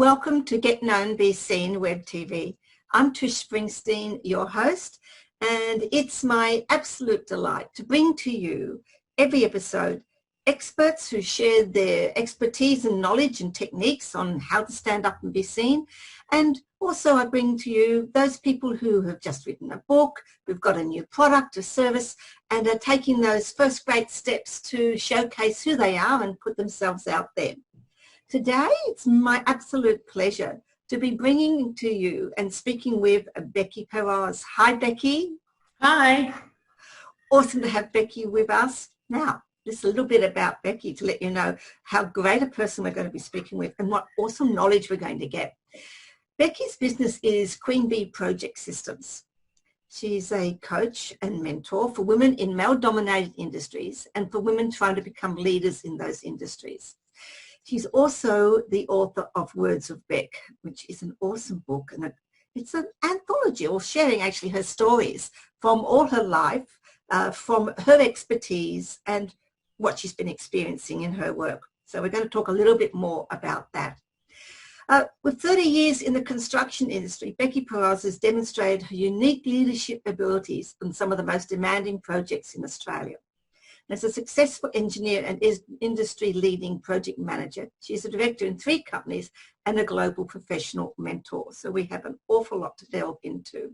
Welcome to Get Known, Be Seen WebTV. I'm Trish Springsteen, your host, and it's my absolute delight to bring to you every episode experts who share their expertise and knowledge and techniques on how to stand up and be seen. And also I bring to you those people who have just written a book, who've got a new product or service, and are taking those first great steps to showcase who they are and put themselves out there. Today, it's my absolute pleasure to be bringing to you and speaking with Becky Paroz. Hi, Becky. Hi. Awesome to have Becky with us. Now, just a little bit about Becky to let you know how great a person we're going to be speaking with and what awesome knowledge we're going to get. Becky's business is Queen Bee Project Systems. She's a coach and mentor for women in male-dominated industries and for women trying to become leaders in those industries. She's also the author of Words of Bek, which is an awesome book, and it's an anthology, or sharing actually her stories from all her life, from her expertise and what she's been experiencing in her work. So we're going to talk a little bit more about that. With 30 years in the construction industry, Becky Paroz has demonstrated her unique leadership abilities on some of the most demanding projects in Australia. As a successful engineer and industry-leading project manager, she's a director in 3 companies and a global professional mentor. So we have an awful lot to delve into.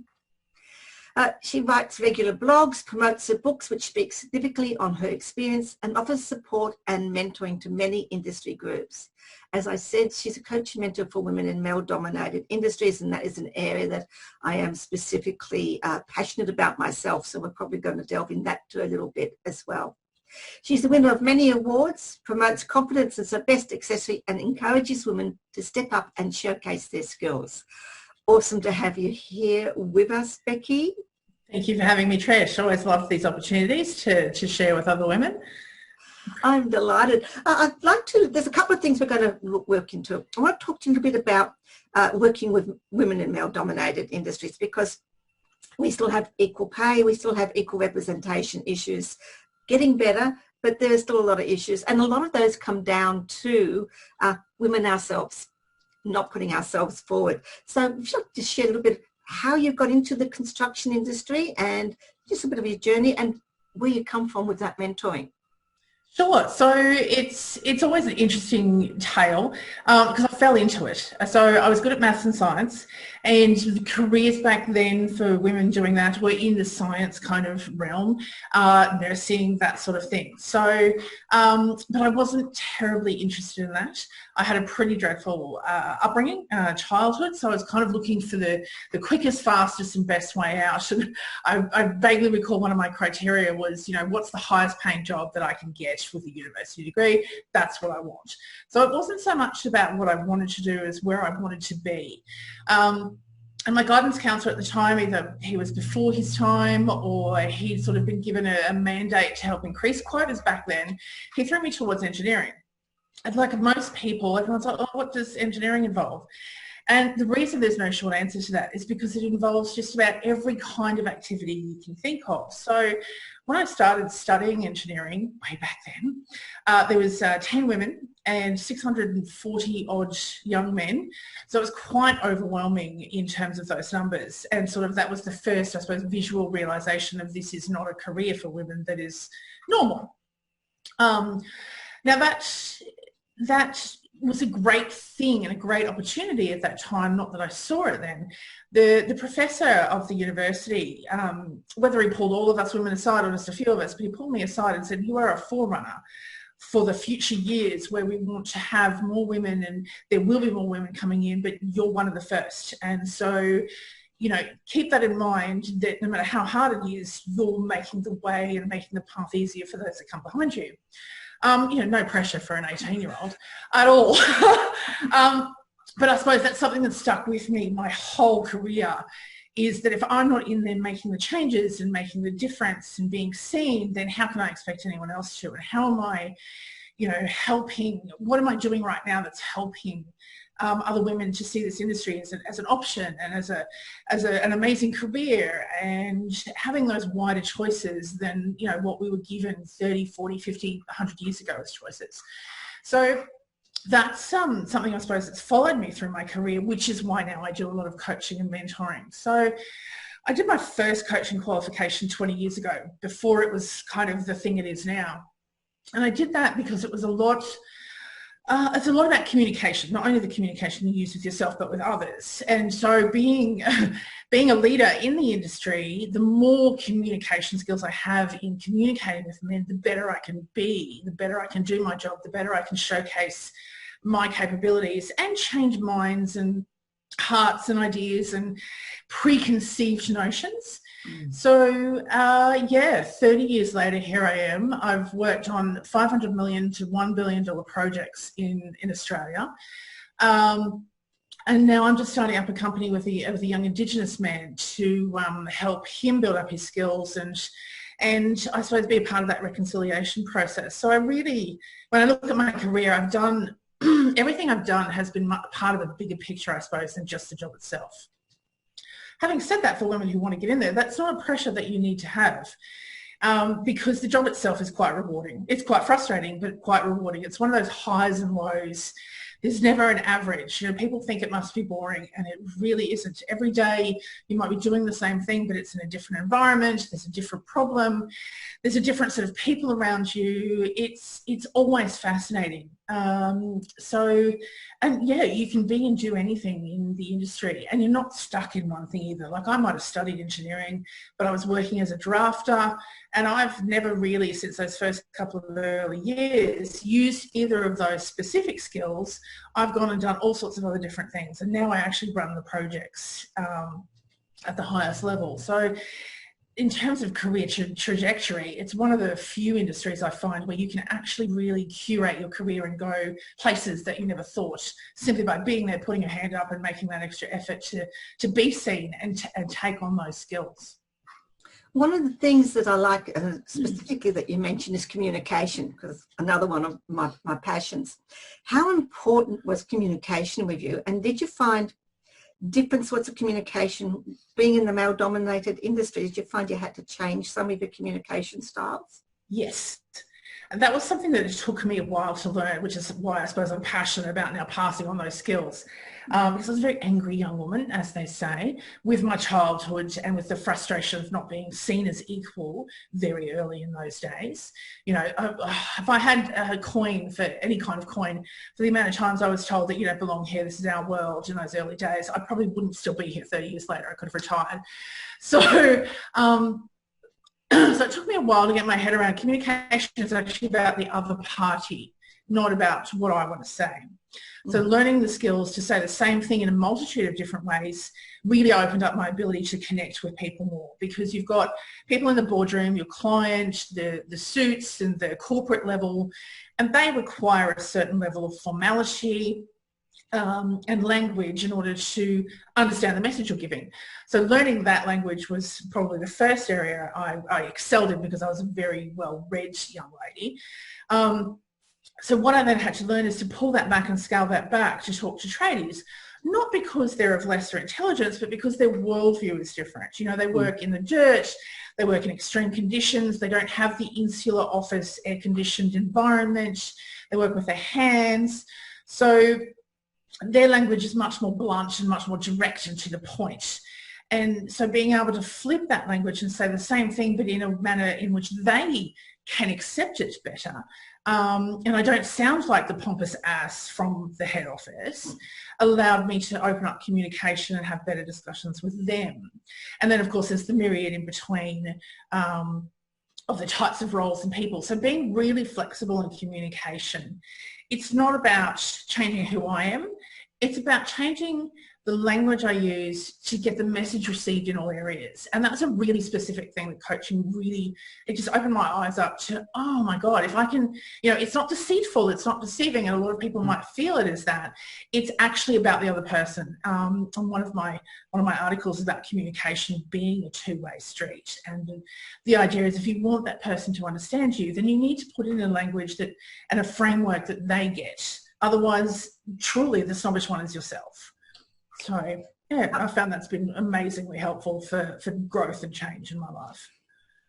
She writes regular blogs, promotes her books, which speak significantly on her experience, and offers support and mentoring to many industry groups. As I said, she's a coach and mentor for women in male-dominated industries, and that is an area that I am specifically passionate about myself, so we're probably going to delve in that too a little bit as well. She's the winner of many awards, promotes confidence as her best accessory, and encourages women to step up and showcase their skills. Awesome to have you here with us, Becky. Thank you for having me, Trish. I always love these opportunities to share with other women. I'm delighted. I'd like to, there's a couple of things we're going to work into. I want to talk to you a little bit about working with women in male-dominated industries, because we still have equal pay, we still have equal representation issues, getting better, but there's still a lot of issues. And a lot of those come down to women ourselves, not putting ourselves forward. So just share a little bit how you got into the construction industry and just a bit of your journey and where you come from with that mentoring. Sure. So it's always an interesting tale because I fell into it. So I was good at maths and science, and the careers back then for women doing that were in the science kind of realm, nursing, that sort of thing. So, but I wasn't terribly interested in that. I had a pretty dreadful upbringing, childhood, so I was kind of looking for the quickest, fastest and best way out. And I vaguely recall one of my criteria was, you know, what's the highest paying job that I can get with a university degree? That's what I want. So it wasn't so much about what I wanted to do as where I wanted to be. And my guidance counsellor at the time, either he was before his time or he'd sort of been given a mandate to help increase quotas back then, he threw me towards engineering. And like most people, everyone's like, oh, what does engineering involve? And the reason there's no short answer to that is because it involves just about every kind of activity you can think of. So when I started studying engineering way back then, there was 10 women and 640 odd young men. So it was quite overwhelming in terms of those numbers. And sort of that was the first, I suppose, visual realisation of this is not a career for women that is normal. Now that was a great thing and a great opportunity at that time, not that I saw it then. The professor of the university, whether he pulled all of us women aside or just a few of us, but he pulled me aside and said, you are a forerunner for the future years where we want to have more women, and there will be more women coming in, but you're one of the first. And so, you know, keep that in mind, that no matter how hard it is, you're making the way and making the path easier for those that come behind you. You know, no pressure for an 18-year-old at all. But I suppose that's something that stuck with me my whole career, is that if I'm not in there making the changes and making the difference and being seen, then how can I expect anyone else to? And how am I, you know, helping? What am I doing right now that's helping other women to see this industry as an option and as an amazing career, and having those wider choices than, you know, what we were given 30, 40, 50, 100 years ago as choices. So that's something I suppose that's followed me through my career, which is why now I do a lot of coaching and mentoring. So I did my first coaching qualification 20 years ago, before it was kind of the thing it is now. And I did that because it was it's a lot about communication, not only the communication you use with yourself, but with others. And so being a leader in the industry, the more communication skills I have in communicating with men, the better I can be, the better I can do my job, the better I can showcase my capabilities and change minds and hearts and ideas and preconceived notions. So yeah, 30 years later, here I am. I've worked on $500 million to $1 billion projects in Australia. And now I'm just starting up a company with a young Indigenous man to help him build up his skills and I suppose be a part of that reconciliation process. So I really, when I look at my career, I've done, everything I've done has been part of a bigger picture, I suppose, than just the job itself. Having said that, for women who want to get in there, that's not a pressure that you need to have, because the job itself is quite rewarding. It's quite frustrating, but quite rewarding. It's one of those highs and lows. There's never an average. You know, people think it must be boring, and it really isn't. Every day you might be doing the same thing, but it's in a different environment. There's a different problem. There's a different sort of people around you. It's always fascinating. And yeah, you can be and do anything in the industry, and you're not stuck in one thing either. Like I might have studied engineering, but I was working as a drafter, and I've never really, since those first couple of early years, used either of those specific skills. I've gone and done all sorts of other different things, and now I actually run the projects at the highest level. So in terms of career trajectory, it's one of the few industries I find where you can actually really curate your career and go places that you never thought, simply by being there, putting your hand up and making that extra effort to be seen and take on those skills. One of the things that I like, specifically that you mentioned, is communication, because another one of my passions. How important was communication with you, and did you find different sorts of communication being in the male-dominated industry? Did you find you had to change some of your communication styles? Yes. And that was something that it took me a while to learn, which is why I suppose I'm passionate about now passing on those skills. Because I was a very angry young woman, as they say, with my childhood and with the frustration of not being seen as equal very early in those days. You know, if I had a coin, for any kind of coin, for the amount of times I was told that you don't belong here, this is our world, in those early days, I probably wouldn't still be here 30 years later. I could have retired. So so it took me a while to get my head around communication is actually about the other party, not about what I want to say. So learning the skills to say the same thing in a multitude of different ways really opened up my ability to connect with people more, because you've got people in the boardroom, your client, the suits and the corporate level, and they require a certain level of formality and language in order to understand the message you're giving. So learning that language was probably the first area I excelled in, because I was a very well-read young lady. So what I then had to learn is to pull that back and scale that back to talk to tradies, not because they're of lesser intelligence, but because their worldview is different. You know, they work in the dirt, they work in extreme conditions, they don't have the insular office air-conditioned environment, they work with their hands. So their language is much more blunt and much more direct and to the point. And so being able to flip that language and say the same thing, but in a manner in which they can accept it better, and I don't sound like the pompous ass from the head office, allowed me to open up communication and have better discussions with them. And then, of course, there's the myriad in between of the types of roles and people. So being really flexible in communication. It's not about changing who I am. It's about changing the language I use to get the message received in all areas. And that's a really specific thing that coaching really, it just opened my eyes up to, oh my God, if I can, you know, it's not deceitful, it's not deceiving, and a lot of people might feel it as that. It's actually about the other person. And one of my articles is about communication being a two-way street. And the idea is, if you want that person to understand you, then you need to put in a language that, and a framework that they get. Otherwise, truly, the snobbish one is yourself. So, yeah, I found that's been amazingly helpful for growth and change in my life.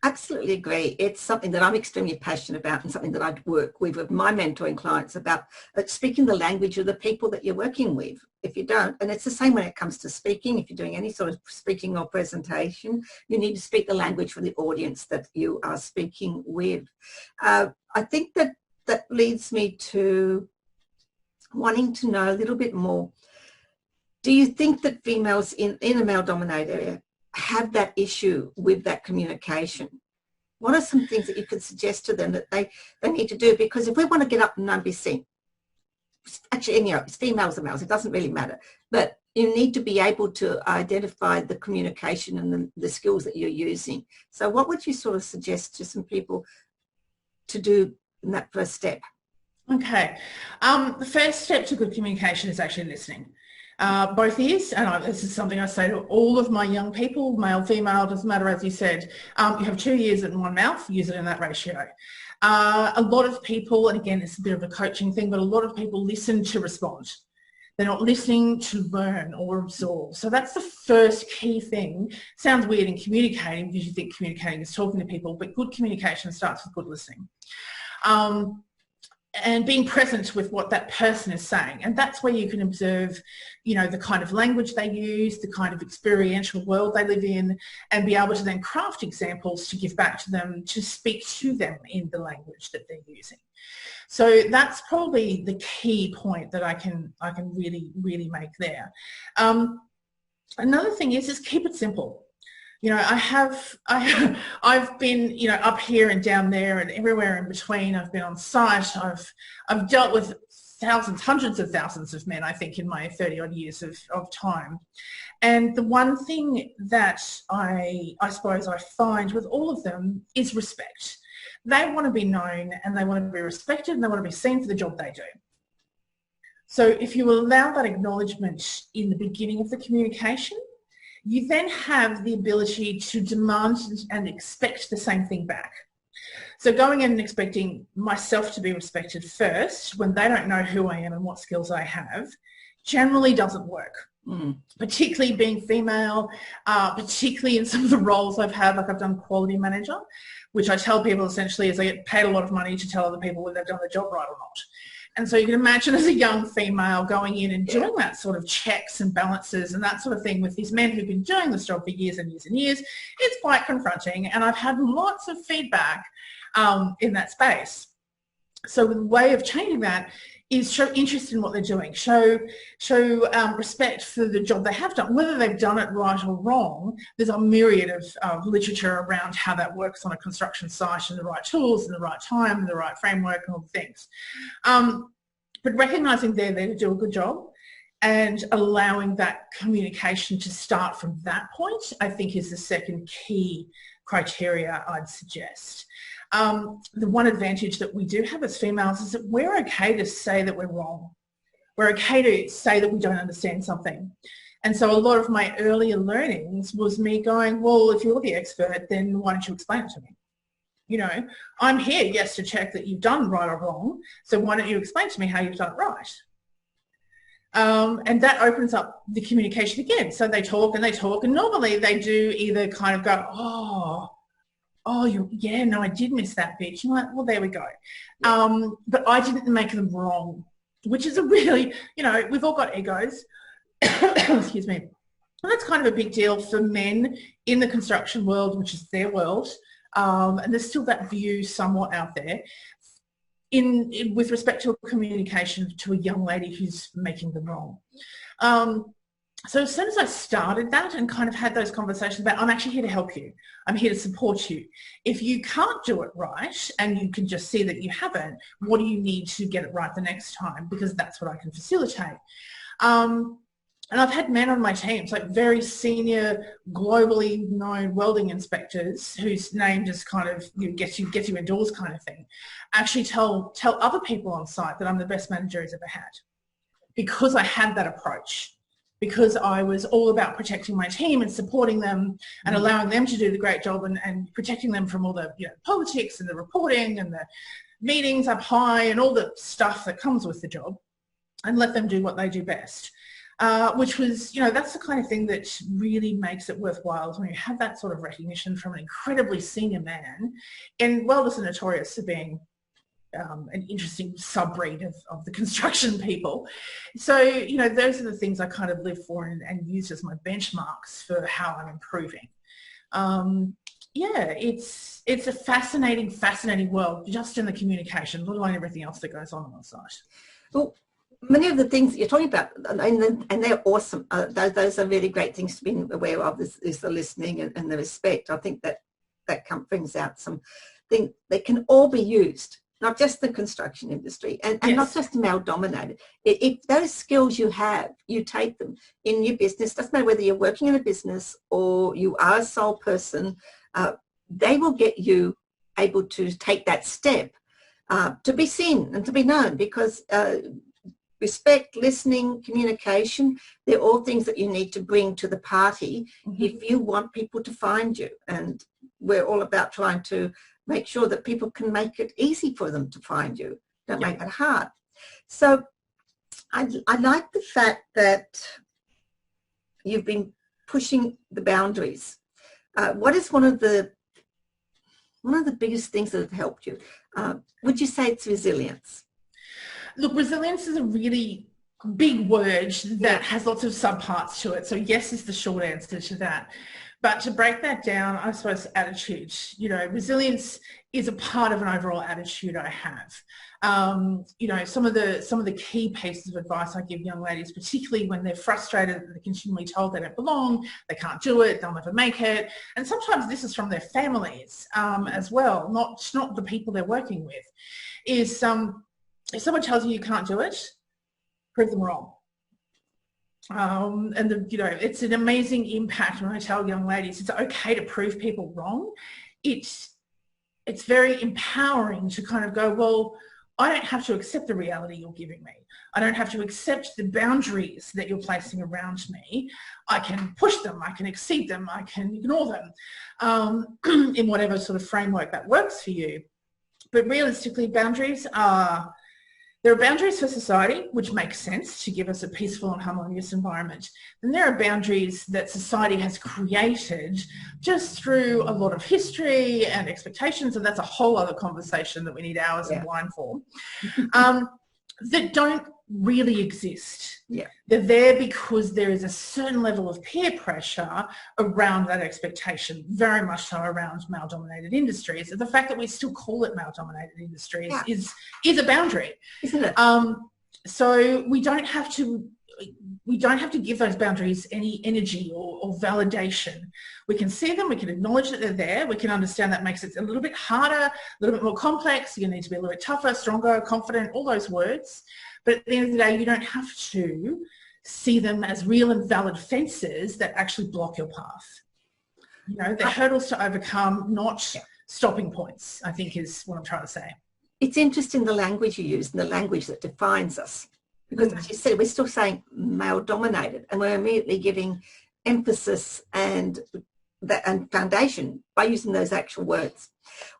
Absolutely agree. It's something that I'm extremely passionate about and something that I work with my mentoring clients about, speaking the language of the people that you're working with. If you don't, and it's the same when it comes to speaking, if you're doing any sort of speaking or presentation, you need to speak the language for the audience that you are speaking with. I think that leads me to wanting to know a little bit more. Do you think that females in a male-dominated area have that issue with that communication? What are some things that you could suggest to them that they need to do? Because if we want to get up and be seen, actually, you know, it's females and males, it doesn't really matter, but you need to be able to identify the communication and the skills that you're using. So what would you sort of suggest to some people to do in that first step? Okay. The first step to good communication is actually listening. Both ears, and this is something I say to all of my young people, male, female, doesn't matter, as you said. You have 2 ears and 1 mouth, use it in that ratio. A lot of people, and again, it's a bit of a coaching thing, but a lot of people listen to respond. They're not listening to learn or absorb. So that's the first key thing. Sounds weird in communicating because you think communicating is talking to people, but good communication starts with good listening. And being present with what that person is saying. And that's where you can observe, you know, the kind of language they use, the kind of experiential world they live in, and be able to then craft examples to give back to them, to speak to them in the language that they're using. So that's probably the key point that I can really, really make there. Another thing is keep it simple. You know, I've been, you know, up here and down there and everywhere in between. I've been on site. I've dealt with thousands, hundreds of thousands of men, I think, in my 30-odd years of time. And the one thing that I suppose I find with all of them is respect. They want to be known and they want to be respected and they want to be seen for the job they do. So if you allow that acknowledgement in the beginning of the communication, you then have the ability to demand and expect the same thing back. So going in and expecting myself to be respected first when they don't know who I am and what skills I have generally doesn't work. Particularly being female, particularly in some of the roles I've had, like I've done quality manager, which I tell people essentially is I get paid a lot of money to tell other people whether they've done the job right or not. And so you can imagine as a young female going in and doing that sort of checks and balances and that sort of thing with these men who've been doing this job for years and years and years. It's quite confronting, and I've had lots of feedback in that space. So the way of changing that is show interest in what they're doing, show respect for the job they have done. Whether they've done it right or wrong, there's a myriad of literature around how that works on a construction site and the right tools and the right time and the right framework and all the things. But recognising they're there to do a good job and allowing that communication to start from that point, I think is the second key criteria I'd suggest. The one advantage that we do have as females is that we're okay to say that we're wrong. We're okay to say that we don't understand something. And so a lot of my earlier learnings was me going, well, if you're the expert, then why don't you explain it to me? You know, I'm here, yes, to check that you've done right or wrong. So why don't you explain to me how you've done it right? And that opens up the communication again. So they talk, and normally they do either kind of go, yeah, no, I did miss that bit. You're like, well, there we go. But I didn't make them wrong, which is a really, you know, we've all got egos. Excuse me. And that's kind of a big deal for men in the construction world, which is their world. And there's still that view somewhat out there with respect to communication to a young lady who's making them wrong. So as soon as I started that and kind of had those conversations about, I'm actually here to help you. I'm here to support you. If you can't do it right and you can just see that you haven't, what do you need to get it right the next time? Because that's what I can facilitate. And I've had men on my teams, like very senior, globally known welding inspectors whose name just kind of gets you indoors kind of thing, actually tell other people on site that I'm the best manager he's ever had, because I had that approach, because I was all about protecting my team and supporting them and allowing them to do the great job and protecting them from all the politics and the reporting and the meetings up high and all the stuff that comes with the job, and let them do what they do best. which was, you know, that's the kind of thing that really makes it worthwhile when you have that sort of recognition from an incredibly senior man. And welders are notorious for being an interesting sub-breed of the construction people. So, you know, those are the things I kind of live for and use as my benchmarks for how I'm improving. Yeah, it's a fascinating world just in the communication, let alone everything else that goes on the site. Well, many of the things that you're talking about, and they're awesome. Those are really great things to be aware of, is the listening and the respect. I think that brings out some things that can all be used, not just the construction industry and Yes. not just male dominated. If those skills you have, you take them in your business, doesn't matter whether you're working in a business or you are a sole person, they will get you able to take that step to be seen and to be known, because respect, listening, communication, they're all things that you need to bring to the party if you want people to find you. And we're all about trying to make sure that people can make it easy for them to find you. Don't make it hard. So I like the fact that you've been pushing the boundaries. What is one of the biggest things that have helped you? Would you say it's resilience? Look, resilience is a really big word that has lots of subparts to it. So yes is the short answer to that. But to break that down, I suppose attitude. You know, resilience is a part of an overall attitude I have. You know, some of the key pieces of advice I give young ladies, particularly when they're frustrated that they're continually told they don't belong, they can't do it, they'll never make it. And sometimes this is from their families as well, not the people they're working with, is if someone tells you can't do it, prove them wrong. You know, it's an amazing impact when I tell young ladies it's okay to prove people wrong. It's very empowering to kind of go, well, I don't have to accept the reality you're giving me. I don't have to accept the boundaries that you're placing around me. I can push them, I can exceed them, I can ignore them in whatever sort of framework that works for you. But realistically, boundaries are... There are boundaries for society, which makes sense to give us a peaceful and harmonious environment. And there are boundaries that society has created just through a lot of history and expectations, and that's a whole other conversation that we need hours of wine for, that don't really exist. Yeah. They're there because there is a certain level of peer pressure around that expectation, very much so around male-dominated industries. And the fact that we still call it male-dominated industries is a boundary, isn't it? So we don't have to give those boundaries any energy or validation. We can see them, we can acknowledge that they're there, we can understand that makes it a little bit harder, a little bit more complex, you need to be a little bit tougher, stronger, confident, all those words. But at the end of the day, you don't have to see them as real and valid fences that actually block your path. You know, they're hurdles to overcome, not stopping points, I think is what I'm trying to say. It's interesting the language you use and the language that defines us. Because as you said, we're still saying male-dominated, and we're immediately giving emphasis and foundation by using those actual words.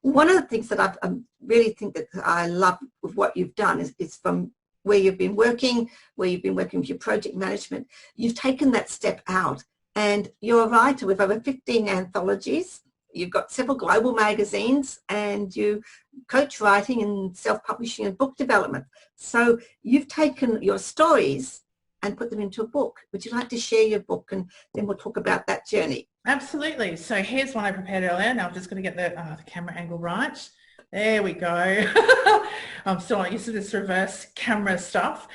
One of the things that I really think that I love with what you've done is from where you've been working with your project management, you've taken that step out, and you're a writer with over 15 anthologies. You've got several global magazines, and you coach writing and self-publishing and book development. So you've taken your stories and put them into a book. Would you like to share your book, and then we'll talk about that journey? Absolutely. So here's one I prepared earlier. Now I'm just going to get the camera angle right. There we go. I'm still not used to this reverse camera stuff.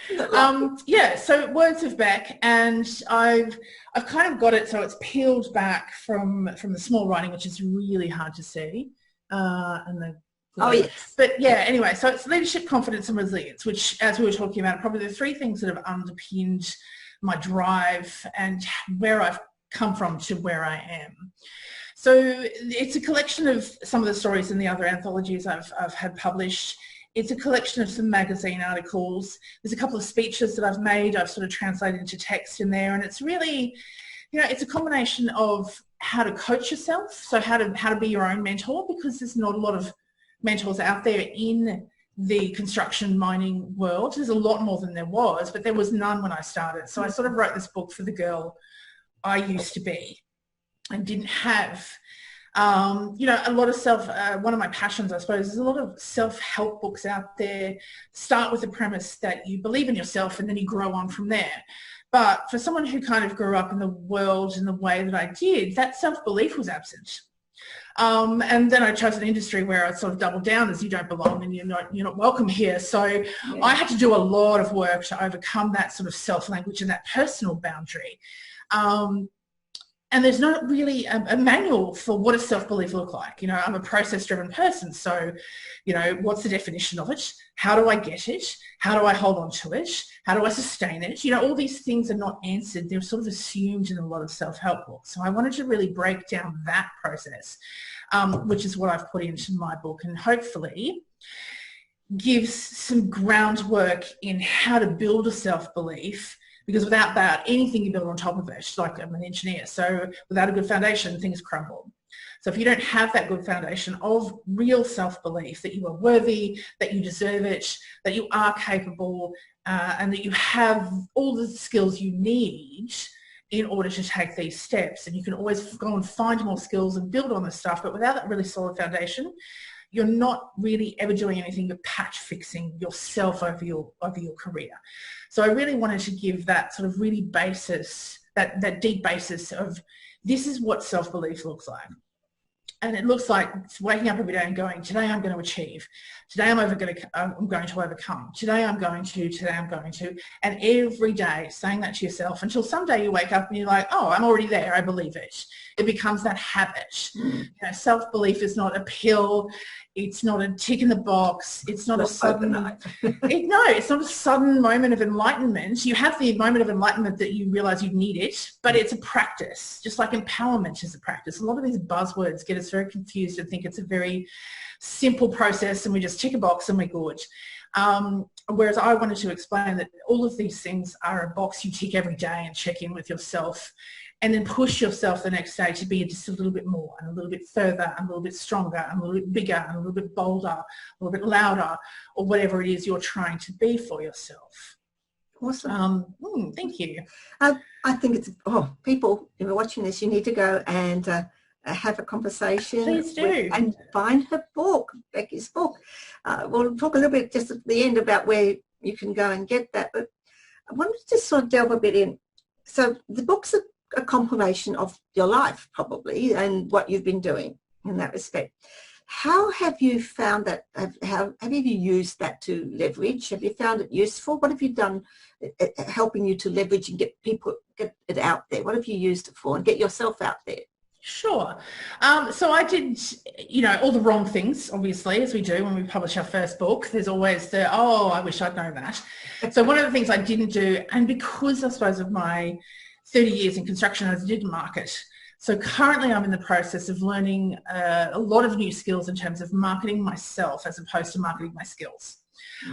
Yeah, so Words of Bek, and I've kind of got it so it's peeled back from the small writing, which is really hard to see. Yes. But yeah, anyway, so it's leadership, confidence, and resilience, which, as we were talking about, are probably the three things that have underpinned my drive and where I've come from to where I am. So it's a collection of some of the stories in the other anthologies I've had published. It's a collection of some magazine articles. There's a couple of speeches that I've made. I've sort of translated into text in there, and it's really, you know, it's a combination of how to coach yourself, so how to be your own mentor, because there's not a lot of mentors out there in the construction mining world. There's a lot more than there was, but there was none when I started. So I sort of wrote this book for the girl I used to be and didn't have. You know, a lot of one of my passions, I suppose, is a lot of self-help books out there. Start with the premise that you believe in yourself and then you grow on from there. But for someone who kind of grew up in the world in the way that I did, that self-belief was absent. And then I chose an industry where I sort of doubled down as you don't belong and you're not welcome here. So yeah. I had to do a lot of work to overcome that sort of self-language and that personal boundary. And there's not really a manual for what does self-belief look like. You know, I'm a process-driven person. So, you know, what's the definition of it? How do I get it? How do I hold on to it? How do I sustain it? You know, all these things are not answered. They're sort of assumed in a lot of self-help books. So I wanted to really break down that process, which is what I've put into my book, and hopefully gives some groundwork in how to build a self-belief. Because without that, anything you build on top of it, like I'm an engineer, so without a good foundation, things crumble. So if you don't have that good foundation of real self-belief, that you are worthy, that you deserve it, that you are capable, and that you have all the skills you need in order to take these steps, and you can always go and find more skills and build on this stuff, but without that really solid foundation, you're not really ever doing anything but patch fixing yourself over your career. So I really wanted to give that sort of really basis, that deep basis of this is what self-belief looks like. And it looks like waking up every day and going, today I'm going to achieve. Today I'm going to overcome. Today I'm going to. And every day saying that to yourself until someday you wake up and you're like, oh, I'm already there. I believe it. It becomes that habit. You know, self-belief is not a pill. It's not a tick in the box. It's not a sudden, it's not a sudden moment of enlightenment. You have the moment of enlightenment that you realize you need it, but it's a practice, just like empowerment is a practice. A lot of these buzzwords get us very confused and think it's a very simple process and we just tick a box and we're good. Whereas I wanted to explain that all of these things are a box you tick every day and check in with yourself, and then push yourself the next day to be just a little bit more and a little bit further and a little bit stronger and a little bit bigger and a little bit bolder, a little bit louder, or whatever it is you're trying to be for yourself. Awesome. Thank you. I think it's, people, if you're watching this, you need to go and have a conversation. Please do. And find her book, Becky's book. We'll talk a little bit just at the end about where you can go and get that. But I wanted to just sort of delve a bit in. So the book's a compilation of your life probably and what you've been doing in that respect. How have you found that? Have you used that to leverage? Have you found it useful? What have you done helping you to leverage and get it out there? What have you used it for, and get yourself out there? Sure. So I did, all the wrong things, obviously, as we do when we publish our first book. There's always I wish I'd known that. So one of the things I didn't do, and because I suppose of my 30 years in construction, I didn't market. So currently I'm in the process of learning a lot of new skills in terms of marketing myself as opposed to marketing my skills.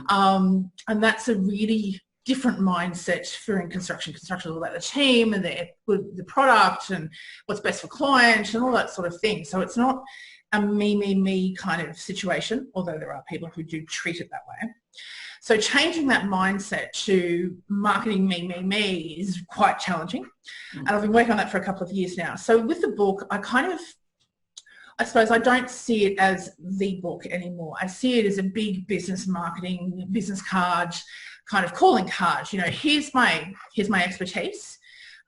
And that's a really different mindset for in construction. Construction is all about the team and the product and what's best for client and all that sort of thing. So it's not a me kind of situation, although there are people who do treat it that way. So changing that mindset to marketing me is quite challenging. And I've been working on that for a couple of years now. So with the book, I suppose I don't see it as the book anymore. I see it as a big business marketing, business card, kind of calling card. Here's my expertise.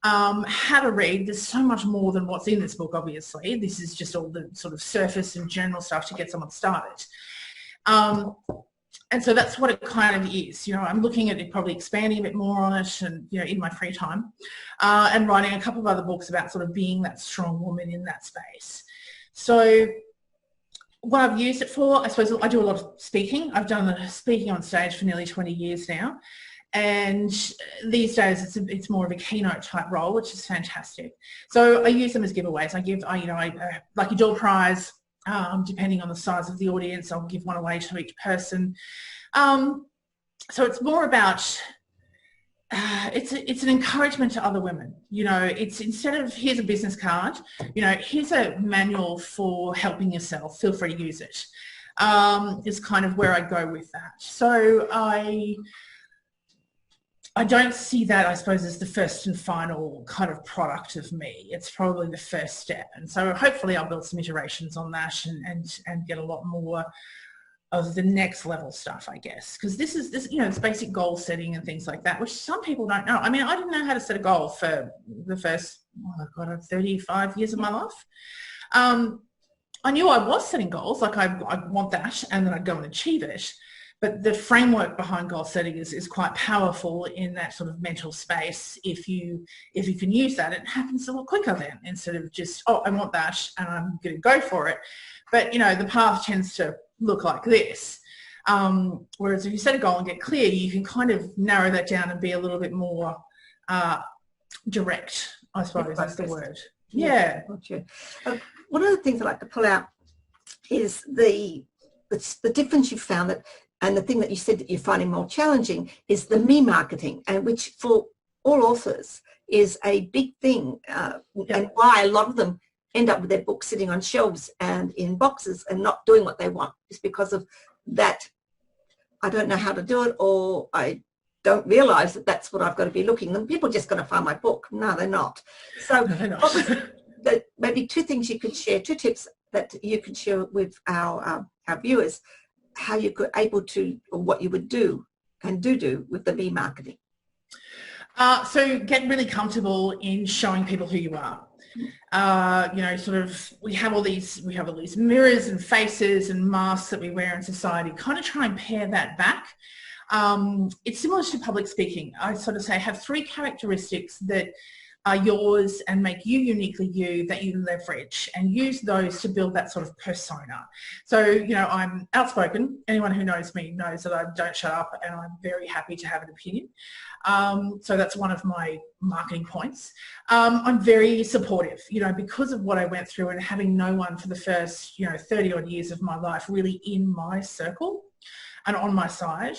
How to read. There's so much more than what's in this book, obviously. This is just all the sort of surface and general stuff to get someone started. And so that's what it kind of is. I'm looking at it, probably expanding a bit more on it and, in my free time, and writing a couple of other books about sort of being that strong woman in that space. So what I've used it for, I suppose I do a lot of speaking. I've done speaking on stage for nearly 20 years now. And these days it's more of a keynote type role, which is fantastic. So I use them as giveaways. I like a door prize. Depending on the size of the audience, I'll give one away to each person. So it's more about, it's an encouragement to other women. It's instead of here's a business card, here's a manual for helping yourself. Feel free to use it. is kind of where I go with that. So I don't see that, I suppose, as the first and final kind of product of me. It's probably the first step. And so hopefully I'll build some iterations on that and get a lot more of the next level stuff, I guess. Because this, it's basic goal setting and things like that, which some people don't know. I mean, I didn't know how to set a goal for the first, 35 years of my life. I knew I was setting goals, like I want that, and then I'd go and achieve it. But the framework behind goal setting is quite powerful in that sort of mental space. If you can use that, it happens a lot quicker then, instead of just, oh, I want that and I'm going to go for it. But, the path tends to look like this. Whereas if you set a goal and get clear, you can kind of narrow that down and be a little bit more direct, I suppose that's the word. Yeah. Gotcha. One of the things I like to pull out is the difference you found that. And the thing that you said that you're finding more challenging is the me marketing, and which for all authors is a big thing, and why a lot of them end up with their books sitting on shelves and in boxes and not doing what they want, is because of that. I don't know how to do it, or I don't realise that that's what I've got to be looking. And people are just going to find my book. No, they're not. So no, they're not. Maybe two things you could share, two tips that you could share with our viewers, how you could able to, or what you would do and do with the me marketing. So get really comfortable in showing people who you are. We have all these mirrors and faces and masks that we wear in society. Kind of try and pare that back. It's similar to public speaking. I sort of say have 3 characteristics that are yours and make you uniquely you, that you leverage, and use those to build that sort of persona. So, I'm outspoken. Anyone who knows me knows that I don't shut up, and I'm very happy to have an opinion. So that's one of my marketing points. I'm very supportive, because of what I went through and having no one for the first, 30 odd years of my life really in my circle and on my side.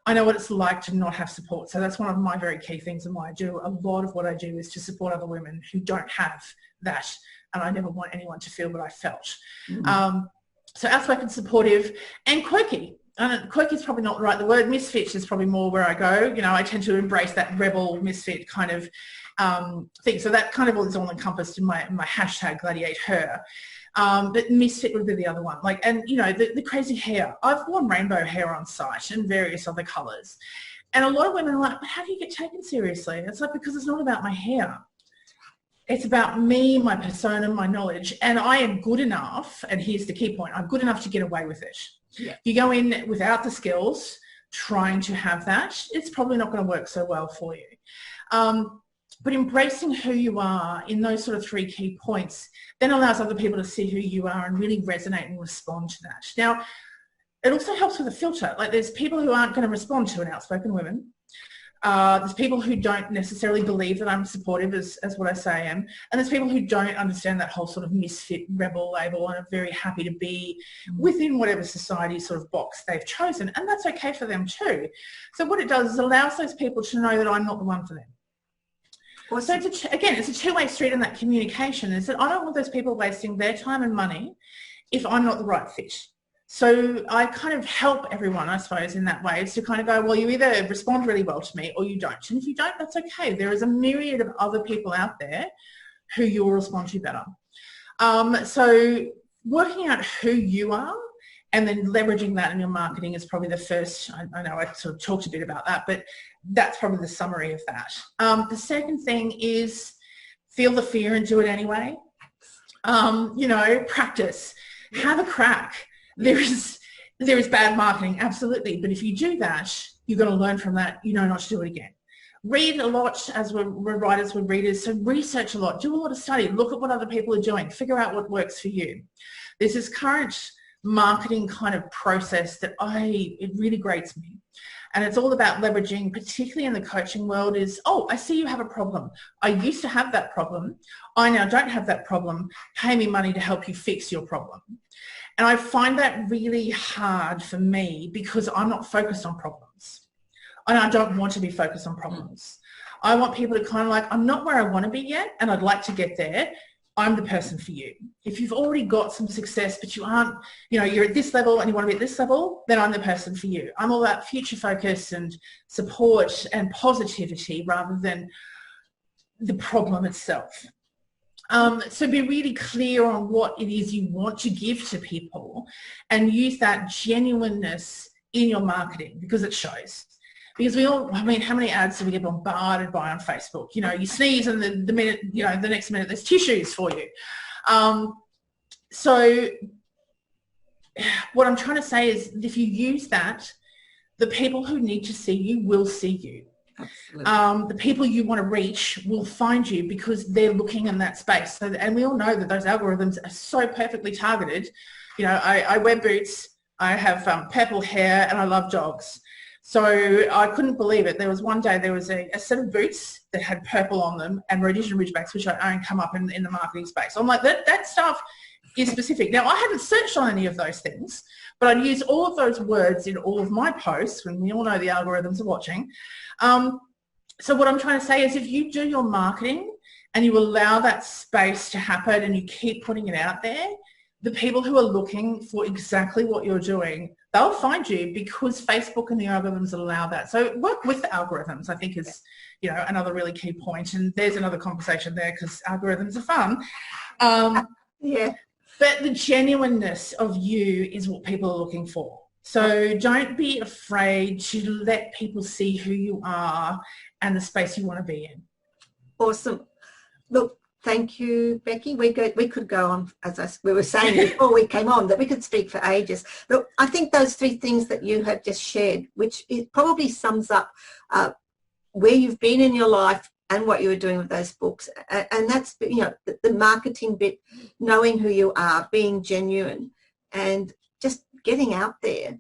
I know what it's like to not have support. So that's one of my very key things and why I do. A lot of what I do is to support other women who don't have that. And I never want anyone to feel what I felt. Mm-hmm. So outspoken, supportive, and quirky. And quirky is probably not right. The word misfit is probably more where I go. I tend to embrace that rebel misfit kind of thing. So that kind of is all encompassed in my hashtag gladiate her. But misfit would be the other one. The crazy hair. I've worn rainbow hair on site and various other colours. And a lot of women are like, but how do you get taken seriously? And it's like, because it's not about my hair. It's about me, my persona, my knowledge. And I am good enough, and here's the key point, I'm good enough to get away with it. Yeah. You go in without the skills, trying to have that, it's probably not going to work so well for you. But embracing who you are in those sort of 3 key points then allows other people to see who you are and really resonate and respond to that. Now, it also helps with a filter. Like, there's people who aren't going to respond to an outspoken woman. There's people who don't necessarily believe that I'm supportive as what I say I am. And there's people who don't understand that whole sort of misfit rebel label and are very happy to be within whatever society sort of box they've chosen. And that's okay for them too. So what it does is allows those people to know that I'm not the one for them. So it's a two-way street in that communication, is that I don't want those people wasting their time and money if I'm not the right fit. So I kind of help everyone, I suppose, in that way, is to kind of go, well, you either respond really well to me or you don't. And if you don't, that's okay. There is a myriad of other people out there who you'll respond to better. So working out who you are and then leveraging that in your marketing is probably the first. I know I sort of talked a bit about that, but that's probably the summary of that. The second thing is feel the fear and do it anyway. Practice, have a crack. There is bad marketing, absolutely. But if you do that, you're going to learn from that. You know not to do it again. Read a lot, as we're writers, we're readers. So research a lot, do a lot of study, look at what other people are doing, figure out what works for you. There's this current marketing kind of process that it really grates me. And it's all about leveraging, particularly in the coaching world, is, oh, I see you have a problem. I used to have that problem. I now don't have that problem. Pay me money to help you fix your problem. And I find that really hard for me because I'm not focused on problems. And I don't want to be focused on problems. I want people to kind of like, I'm not where I want to be yet, and I'd like to get there. I'm the person for you. If you've already got some success, but you aren't, you're at this level and you want to be at this level, then I'm the person for you. I'm all about future focus and support and positivity rather than the problem itself. So be really clear on what it is you want to give to people and use that genuineness in your marketing because it shows. Because how many ads do we get bombarded by on Facebook? You sneeze and the minute, the next minute there's tissues for you. So what I'm trying to say is if you use that, the people who need to see you will see you. Absolutely. The people you want to reach will find you because they're looking in that space. So, and we all know that those algorithms are so perfectly targeted. I wear boots, I have purple hair, and I love dogs. So I couldn't believe it. There was one day there was a set of boots that had purple on them and Rhodesian Ridgebacks, which I own, come up in the marketing space. I'm like, that stuff is specific. Now, I hadn't searched on any of those things, but I'd use all of those words in all of my posts when we all know the algorithms are watching. So what I'm trying to say is if you do your marketing and you allow that space to happen and you keep putting it out there, the people who are looking for exactly what you're doing, they'll find you because Facebook and the algorithms allow that. So work with the algorithms, I think is, another really key point. And there's another conversation there because algorithms are fun. Yeah. But the genuineness of you is what people are looking for. So don't be afraid to let people see who you are and the space you want to be in. Awesome. Look, thank you, Becky. We could go on, as we were saying before we came on, that we could speak for ages. Look, I think those three things that you have just shared, which it probably sums up where you've been in your life and what you were doing with those books. And that's, the marketing bit, knowing who you are, being genuine, and just getting out there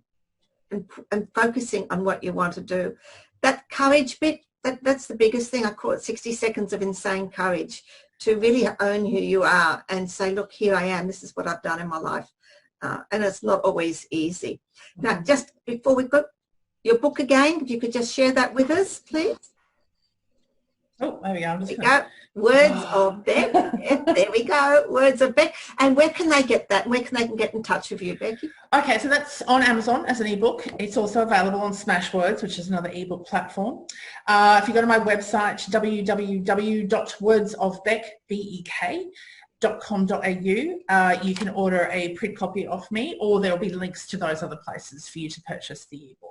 and focusing on what you want to do. That courage bit, that's the biggest thing. I call it 60 seconds of insane courage, to really own who you are and say, look, here I am. This is what I've done in my life. And it's not always easy. Now, just before we go, your book again, if you could just share that with us, please. Oh, there we go. There we go. Words of Bek. There we go. Words of Bek. And where can they get that? Where can they get in touch with you, Becky? Okay, so that's on Amazon as an ebook. It's also available on Smashwords, which is another ebook platform. If you go to my website, www.wordsofbek.com.au, you can order a print copy of me, or there'll be links to those other places for you to purchase the ebook.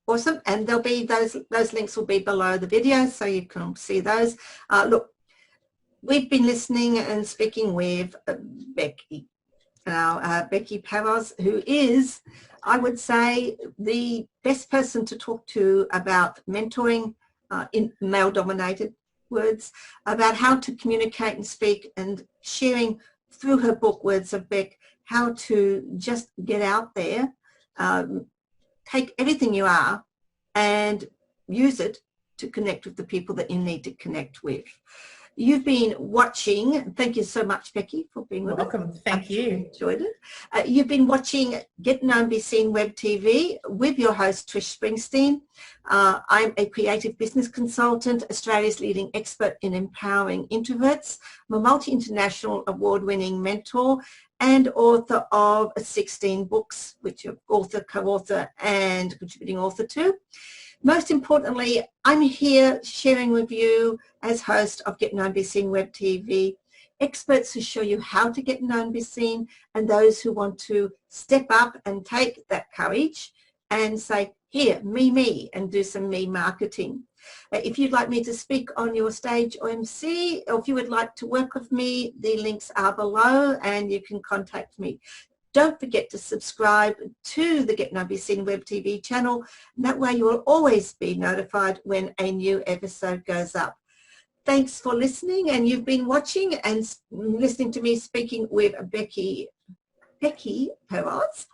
Awesome. And there'll be those links will be below the video, so you can see those. Look, we've been listening and speaking with Becky. Becky Paroz, who is, I would say, the best person to talk to about mentoring in male-dominated words, about how to communicate and speak, and sharing through her book, Words of Bek, how to just get out there, take everything you are and use it to connect with the people that you need to connect with. You've been watching, thank you so much, Becky, for being with us. Welcome, thank you. Enjoyed it. You've been watching Get Known, Be Seen Web TV with your host, Trish Springsteen. I'm a creative business consultant, Australia's leading expert in empowering introverts. I'm a multi-international award-winning mentor and author of 16 books, which you're author, co-author, and contributing author to. Most importantly, I'm here sharing with you as host of Get Known, Be Seen Web TV, experts who show you how to get known, be seen, and those who want to step up and take that courage and say, here, me, and do some me marketing. If you'd like me to speak on your stage or MC, or if you would like to work with me, the links are below and you can contact me. Don't forget to subscribe to the Get Known, Be Seen Web TV channel. And that way you will always be notified when a new episode goes up. Thanks for listening, and you've been watching and listening to me speaking with Becky Paroz.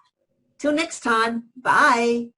Till next time, bye.